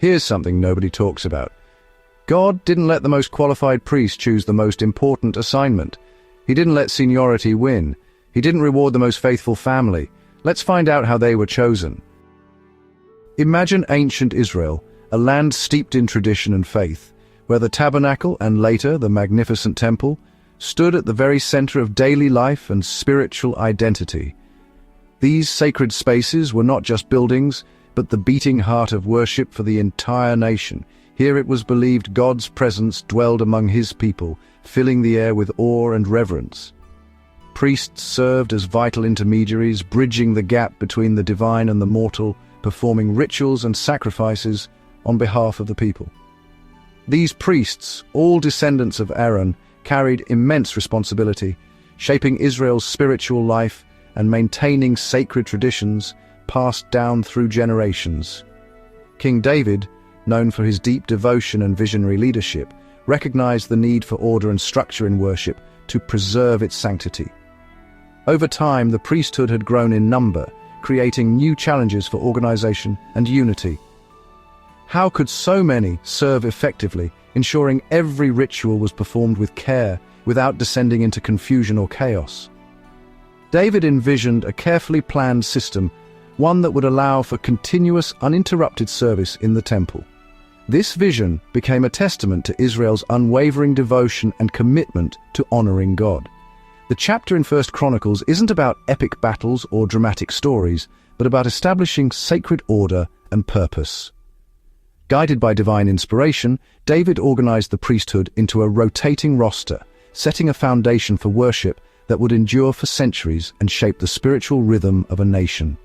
Here's something nobody talks about. God didn't let the most qualified priest choose the most important assignment. He didn't let seniority win. He didn't reward the most faithful family. Let's find out how they were chosen. Imagine ancient Israel, a land steeped in tradition and faith, where the tabernacle and later the magnificent temple stood at the very center of daily life and spiritual identity. These sacred spaces were not just buildings, but the beating heart of worship for the entire nation. Here it was believed God's presence dwelled among his people, filling the air with awe and reverence. Priests served as vital intermediaries, bridging the gap between the divine and the mortal, performing rituals and sacrifices on behalf of the people. These priests, all descendants of Aaron, carried immense responsibility, shaping Israel's spiritual life and maintaining sacred traditions passed down through generations. King David, known for his deep devotion and visionary leadership, recognized the need for order and structure in worship to preserve its sanctity. Over time, the priesthood had grown in number, creating new challenges for organization and unity. How could so many serve effectively, ensuring every ritual was performed with care, without descending into confusion or chaos? David envisioned a carefully planned system, one that would allow for continuous, uninterrupted service in the temple. This vision became a testament to Israel's unwavering devotion and commitment to honoring God. The chapter in 1 Chronicles isn't about epic battles or dramatic stories, but about establishing sacred order and purpose. Guided by divine inspiration, David organized the priesthood into a rotating roster, setting a foundation for worship that would endure for centuries and shape the spiritual rhythm of a nation.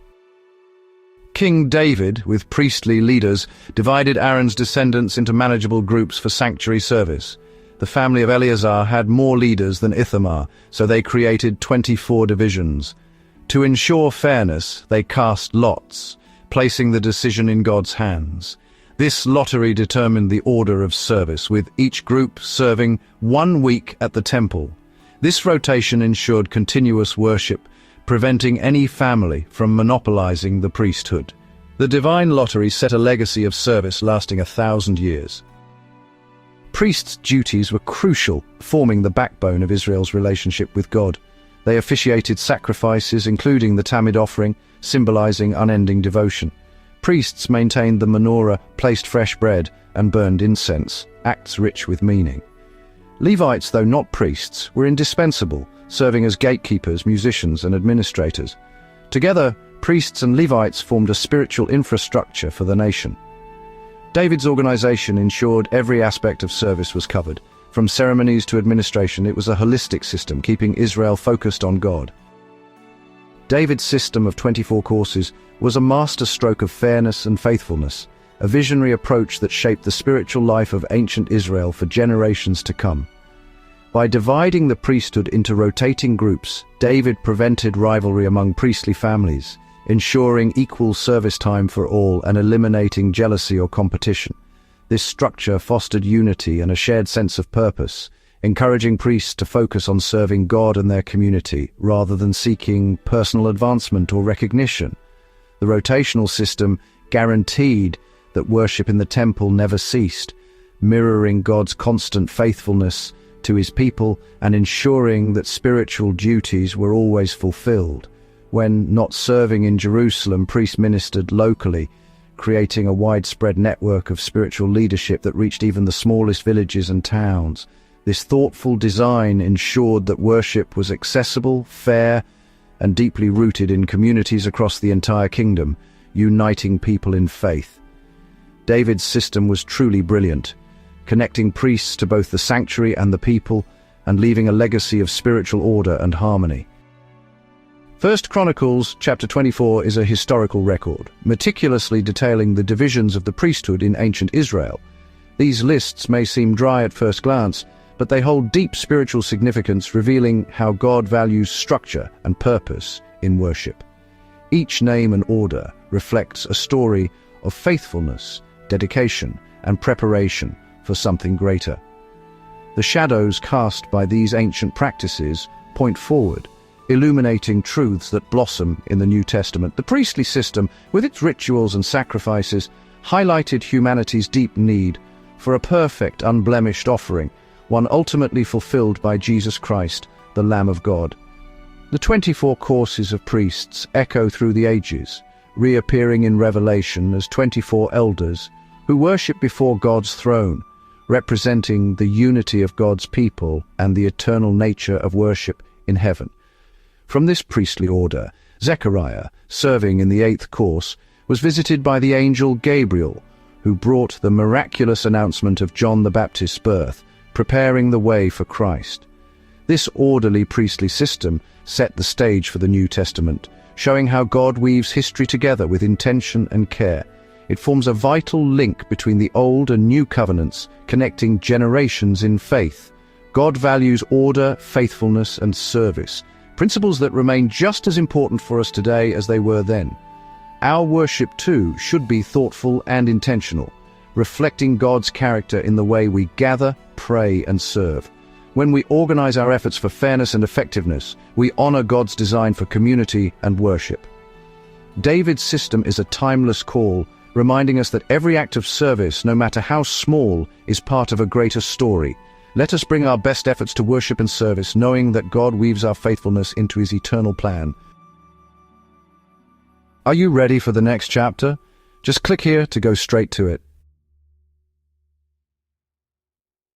King David, with priestly leaders, divided Aaron's descendants into manageable groups for sanctuary service. The family of Elazar had more leaders than Ithamar, so they created 24 divisions. To ensure fairness, they cast lots, placing the decision in God's hands. This lottery determined the order of service, with each group serving 1 week at the temple. This rotation ensured continuous worship, preventing any family from monopolizing the priesthood. The divine lottery set a legacy of service lasting 1,000 years. Priests' duties were crucial, forming the backbone of Israel's relationship with God. They officiated sacrifices, including the Tamid offering, symbolizing unending devotion. Priests maintained the menorah, placed fresh bread, and burned incense, acts rich with meaning. Levites, though not priests, were indispensable, serving as gatekeepers, musicians, and administrators. Together, priests and Levites formed a spiritual infrastructure for the nation. David's organization ensured every aspect of service was covered. From ceremonies to administration, it was a holistic system, keeping Israel focused on God. David's system of 24 courses was a masterstroke of fairness and faithfulness, a visionary approach that shaped the spiritual life of ancient Israel for generations to come. By dividing the priesthood into rotating groups, David prevented rivalry among priestly families, ensuring equal service time for all and eliminating jealousy or competition. This structure fostered unity and a shared sense of purpose, encouraging priests to focus on serving God and their community rather than seeking personal advancement or recognition. The rotational system guaranteed that worship in the temple never ceased, mirroring God's constant faithfulness to his people and ensuring that spiritual duties were always fulfilled. When not serving in Jerusalem, priests ministered locally, creating a widespread network of spiritual leadership that reached even the smallest villages and towns. This thoughtful design ensured that worship was accessible, fair, and deeply rooted in communities across the entire kingdom, uniting people in faith. David's system was truly brilliant, connecting priests to both the sanctuary and the people, and leaving a legacy of spiritual order and harmony. 1 Chronicles chapter 24 is a historical record, meticulously detailing the divisions of the priesthood in ancient Israel. These lists may seem dry at first glance, but they hold deep spiritual significance, revealing how God values structure and purpose in worship. Each name and order reflects a story of faithfulness, dedication, and preparation for something greater. The shadows cast by these ancient practices point forward, illuminating truths that blossom in the New Testament. The priestly system, with its rituals and sacrifices, highlighted humanity's deep need for a perfect, unblemished offering, one ultimately fulfilled by Jesus Christ, the Lamb of God. The 24 courses of priests echo through the ages, reappearing in Revelation as 24 elders who worship before God's throne, representing the unity of God's people and the eternal nature of worship in heaven. From this priestly order, Zechariah, serving in the 8th course, was visited by the angel Gabriel, who brought the miraculous announcement of John the Baptist's birth, preparing the way for Christ. This orderly priestly system set the stage for the New Testament, showing how God weaves history together with intention and care. It forms a vital link between the Old and New covenants, connecting generations in faith. God values order, faithfulness, and service, principles that remain just as important for us today as they were then. Our worship, too, should be thoughtful and intentional, reflecting God's character in the way we gather, pray, and serve. When we organize our efforts for fairness and effectiveness, we honor God's design for community and worship. David's system is a timeless call, reminding us that every act of service, no matter how small, is part of a greater story. Let us bring our best efforts to worship and service, knowing that God weaves our faithfulness into His eternal plan. Are you ready for the next chapter? Just click here to go straight to it.